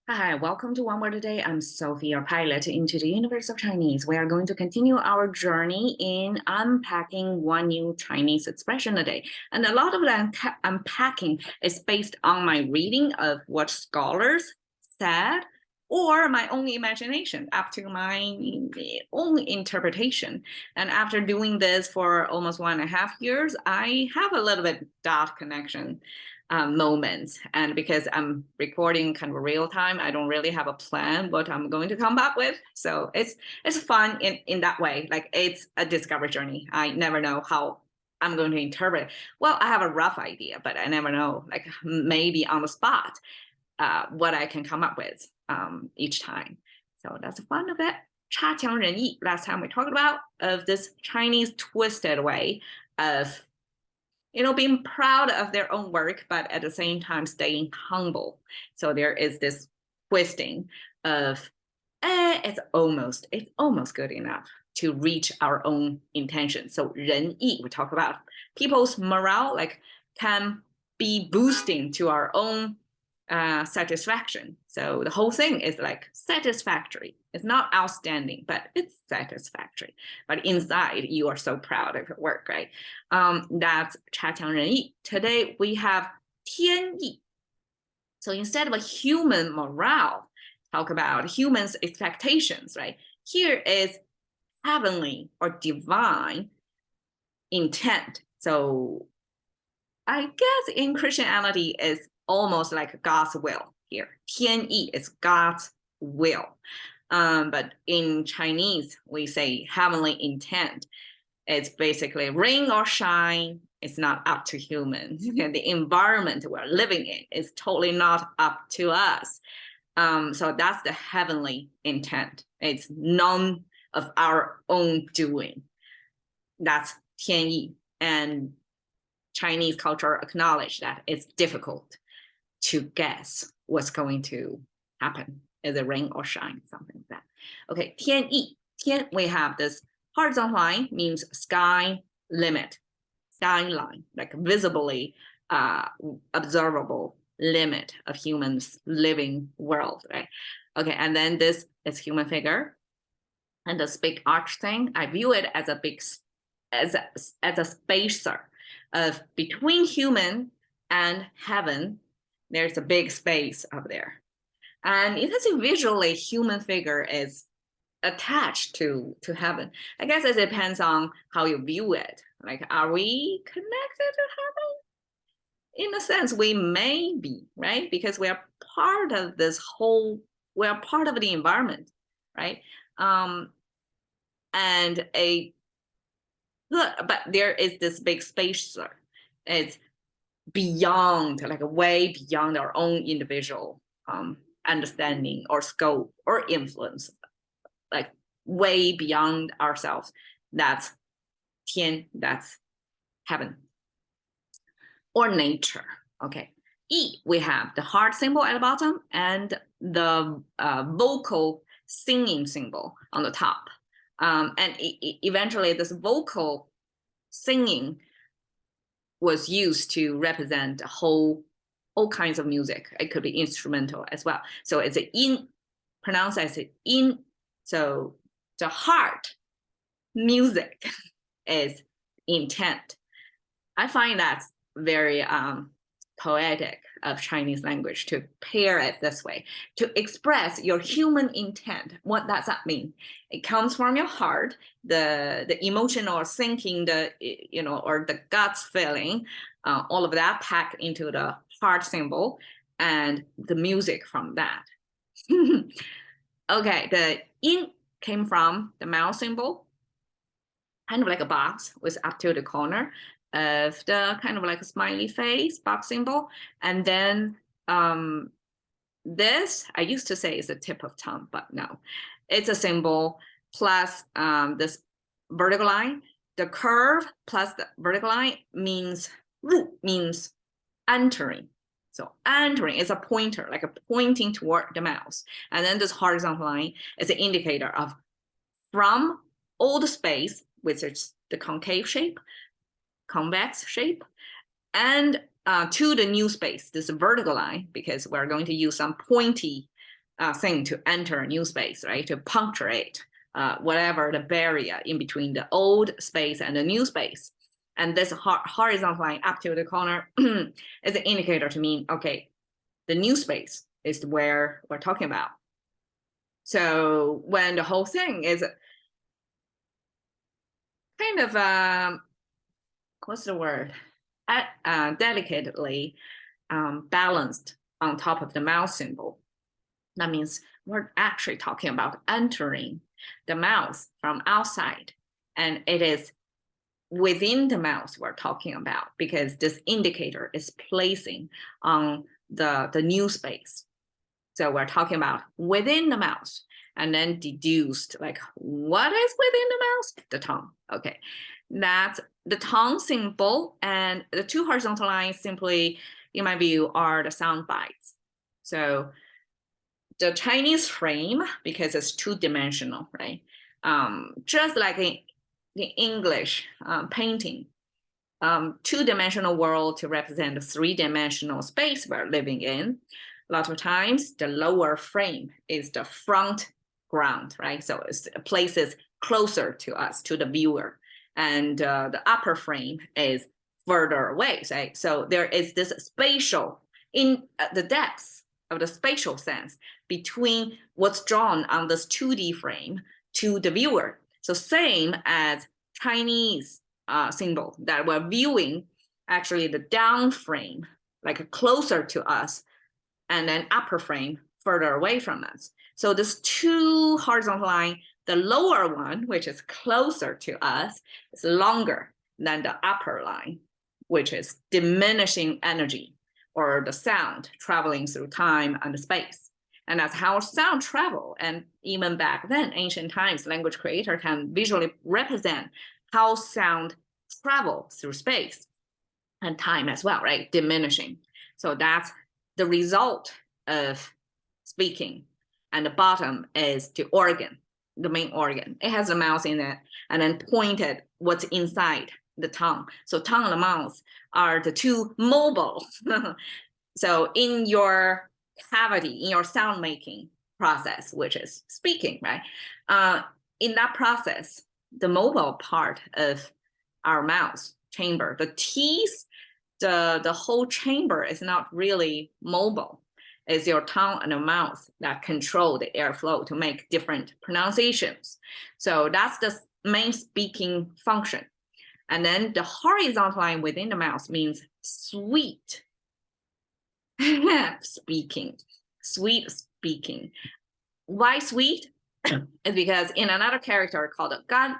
Hi, welcome to One Word a Day. I'm Sophie, your pilot into the universe of Chinese. We are going to continue our journey in unpacking one new Chinese expression a day. And a lot of the unpacking is based on my reading of what scholars said or my own imagination, up to my own interpretation. And after doing this for almost 1.5 years, I have a little bit dot connection moments. And because I'm recording kind of real time, I don't really have a plan what I'm going to come up with. So it's fun in that way. Like it's a discovery journey. I never know how I'm going to interpret. Well, I have a rough idea, but I never know, like maybe on the spot, what I can come up with each time. So that's the fun of it. 差强人意. Last time we talked about of this Chinese twisted way of being proud of their own work, but at the same time staying humble. So there is this twisting of, it's almost good enough to reach our own intention. So 仁义, we talk about people's morale, like can be boosting to our own satisfaction. So the whole thing is like satisfactory. It's not outstanding, but it's satisfactory. But inside, you are so proud of your work, right? That's 差强人意. Today we have 天意. So instead of a human morale, talk about humans' expectations, right? Here is heavenly or divine intent. So I guess in Christianity is almost like God's will here. 天意 is God's will. But in Chinese, we say heavenly intent. It's basically rain or shine. It's not up to human. The environment we're living in is totally not up to us. So that's the heavenly intent. It's none of our own doing. That's 天意. And Chinese culture acknowledge that it's difficult to guess what's going to happen. Is it rain or shine? Something like that. Okay, 天意. 天, we have this horizontal line, means sky limit, skyline, like visibly observable limit of humans living world, right? Okay, and then this is human figure. And this big arch thing, I view it as a big, as a spacer of between human and heaven. There's a big space up there. And it has a visually human figure is attached to heaven. I guess it depends on how you view it. Like, are we connected to heaven? In a sense, we may be, right? Because we are part of this whole, we are part of the environment, right? And but there is this big spacer. It's beyond, like way beyond our own individual understanding or scope or influence, like way beyond ourselves. That's 天, that's heaven. Or nature, okay. 意, we have the heart symbol at the bottom and the vocal singing symbol on the top. And eventually this vocal singing was used to represent all kinds of music. It could be instrumental as well. So it's in, pronounced as in. So the heart music is intent. I find that's very poetic of Chinese language to pair it this way, to express your human intent. What does that mean? It comes from your heart, the emotional thinking, or the guts feeling, all of that packed into the heart symbol and the music from that. Okay, the in came from the mouth symbol, kind of like a box with up to the corner of the kind of like a smiley face box symbol. And then this, I used to say is the tip of tongue, but no, it's a symbol plus this vertical line. The curve plus the vertical line means entering. So entering is a pointer, like a pointing toward the mouse. And then this horizontal line is an indicator of from old space, which is the concave shape, convex shape, and to the new space, this vertical line, because we're going to use some pointy thing to enter a new space, right? To punctuate whatever the barrier in between the old space and the new space. And this horizontal line up to the corner is an indicator to mean, okay, the new space is where we're talking about. So when the whole thing is kind of, what's the word? Delicately balanced on top of the mouth symbol, that means we're actually talking about entering the mouth from outside. And it is within the mouth we're talking about, because this indicator is placing on the new space. So we're talking about within the mouth, and then deduced, like, what is within the mouth? The tongue. Okay, that's the tongue symbol, and the two horizontal lines simply, in my view, are the sound bites. So the Chinese frame, because it's two-dimensional, right? Just like in the English painting, two-dimensional world to represent the three-dimensional space we're living in. A lot of times, the lower frame is the front ground, right? So it's places closer to us, to the viewer, and the upper frame is further away, right? So there is this spatial, in the depths of the spatial sense between what's drawn on this 2D frame to the viewer. So same as Chinese symbol that we're viewing, actually the down frame, like closer to us, and then upper frame further away from us. So this two horizontal line, the lower one, which is closer to us, is longer than the upper line, which is diminishing energy, or the sound traveling through time and space. And that's how sound travel. And even back then, ancient times, language creator can visually represent how sound travel through space and time as well, right? Diminishing. So that's the result of speaking. And the bottom is the organ, the main organ. It has a mouth in it, and then pointed what's inside the tongue. So tongue and the mouth are the two mobile. So in your cavity, in your sound making process, which is speaking, right? In that process, the mobile part of our mouth chamber, the teeth, the whole chamber is not really mobile. It's your tongue and the mouth that control the airflow to make different pronunciations. So that's the main speaking function. And then the horizontal line within the mouth means sweet speaking, sweet speaking. Why sweet? It's because in another character called gan,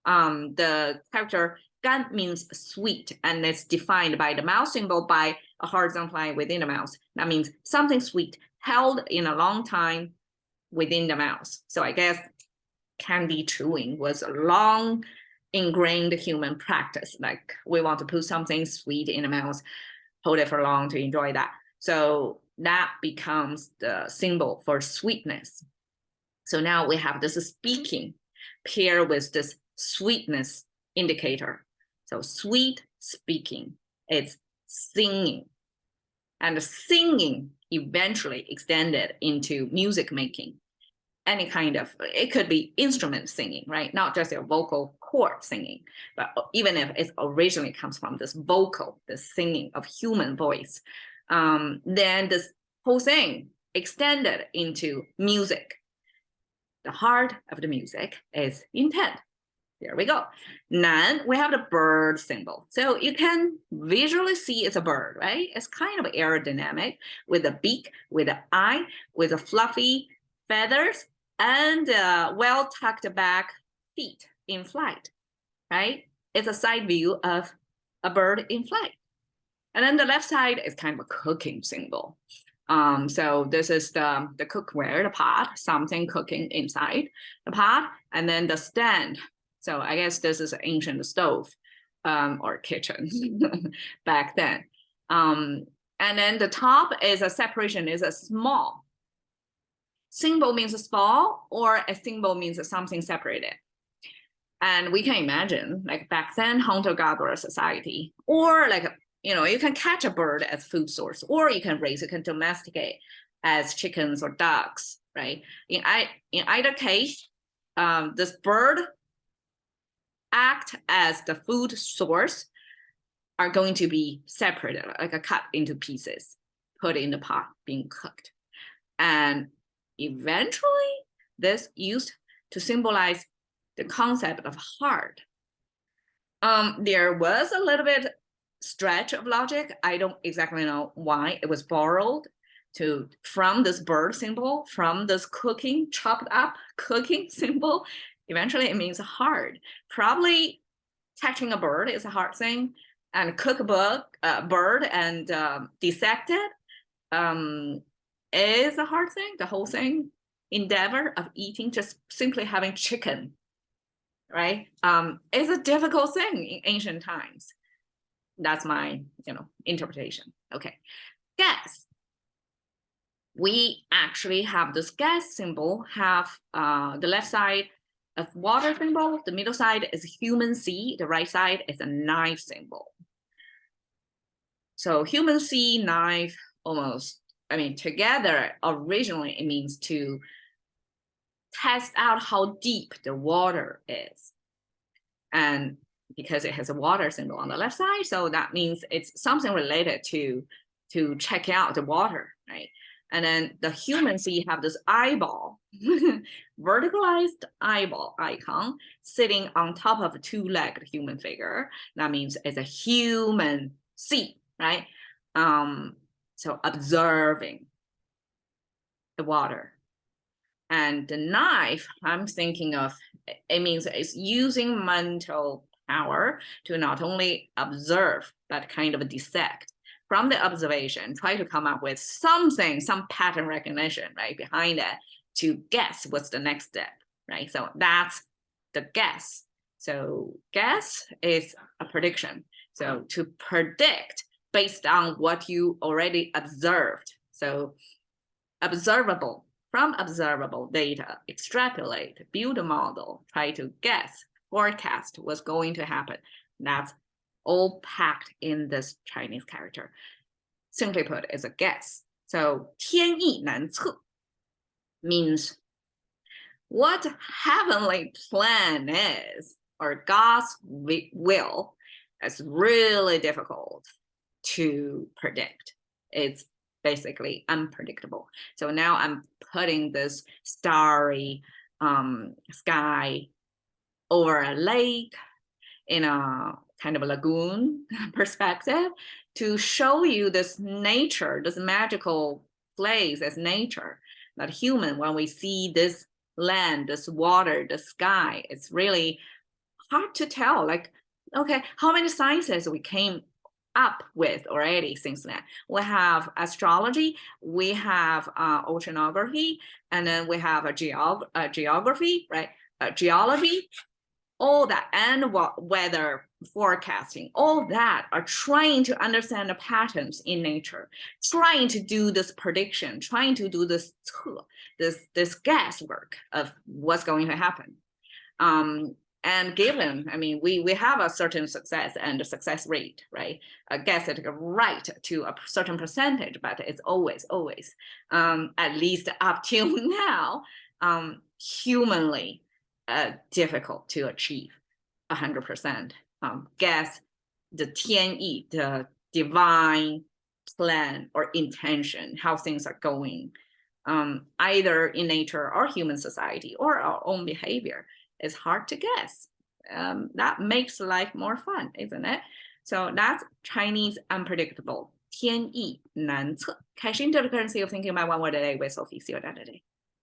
the character gan means sweet, and it's defined by the mouth symbol by a horizontal line within the mouth. That means something sweet held in a long time within the mouth. So I guess candy chewing was a long ingrained human practice. Like we want to put something sweet in the mouth, hold it for long to enjoy that. So that becomes the symbol for sweetness. So now we have this speaking paired with this sweetness indicator. So sweet speaking, it's singing. And the singing eventually extended into music making. Any kind of, it could be instrument singing, right? Not just a vocal cord singing, but even if it originally comes from this vocal, this singing of human voice, then this whole thing extended into music. The heart of the music is intent. There we go. Nan, we have the bird symbol. So you can visually see it's a bird, right? It's kind of aerodynamic with a beak, with an eye, with a fluffy feathers, and well tucked back feet in flight, right? It's a side view of a bird in flight. And then the left side is kind of a cooking symbol. So this is the cookware, the pot, something cooking inside the pot, and then the stand. So I guess this is an ancient stove or kitchen back then. And then the top is a separation, is a small. Symbol means small, or a symbol means something separated. And we can imagine, like back then, hunter-gatherer society, or like, you know, you can catch a bird as food source, or you can raise, you can domesticate as chickens or ducks. right? In either case, this bird act as the food source are going to be separated, like cut into pieces, put in the pot, being cooked. And eventually, this used to symbolize the concept of heart. There was a little bit stretch of logic. I don't exactly know why it was borrowed from this bird symbol, from this cooking, chopped up cooking symbol. Eventually, it means heart. Probably catching a bird is a hard thing, and cook a bird and dissect it is a hard thing. The whole thing, endeavor of eating, just simply having chicken, right, is a difficult thing in ancient times. That's my, interpretation. Okay, gas. We actually have this gas symbol, have the left side of water symbol, the middle side is human C, the right side is a knife symbol. So human C, knife, almost, together, originally it means to test out how deep the water is. And because it has a water symbol on the left side, so that means it's something related to check out the water, right? And then the human C have this eyeball, verticalized eyeball icon sitting on top of a two-legged human figure. That means it's a human C, right? So observing the water. And the knife, I'm thinking of, it means it's using mental power to not only observe, but kind of dissect. From the observation, try to come up with something, some pattern recognition, right, behind it to guess what's the next step, right? So that's the guess. So guess is a prediction. So to predict based on what you already observed. So observable. From observable data, extrapolate, build a model, try to guess, forecast what's going to happen. That's all packed in this Chinese character. Simply put, it's a guess. So 天意难测 means what heavenly plan is, or God's will, is really difficult to predict. It's basically unpredictable. So now I'm putting this starry sky over a lake in a kind of a lagoon perspective to show you this nature, this magical place as nature, that human, when we see this land, this water, the sky, it's really hard to tell, like, okay, how many sciences we came up with already since then. We have astrology, we have oceanography, and then we have a geography, right? Geology, all that, and weather forecasting, all that are trying to understand the patterns in nature, trying to do this prediction, trying to do this guesswork of what's going to happen. And given, we have a certain success and a success rate, right? I guess it right to a certain percentage, but it's always, at least up till now, humanly difficult to achieve 100%. Guess the 天意, the divine plan or intention, how things are going, either in nature or human society or our own behavior. It's hard to guess. That makes life more fun, isn't it? So that's Chinese unpredictable. 天意难测. Cash into the currency of thinking about one word a day with Sophie. See you another day.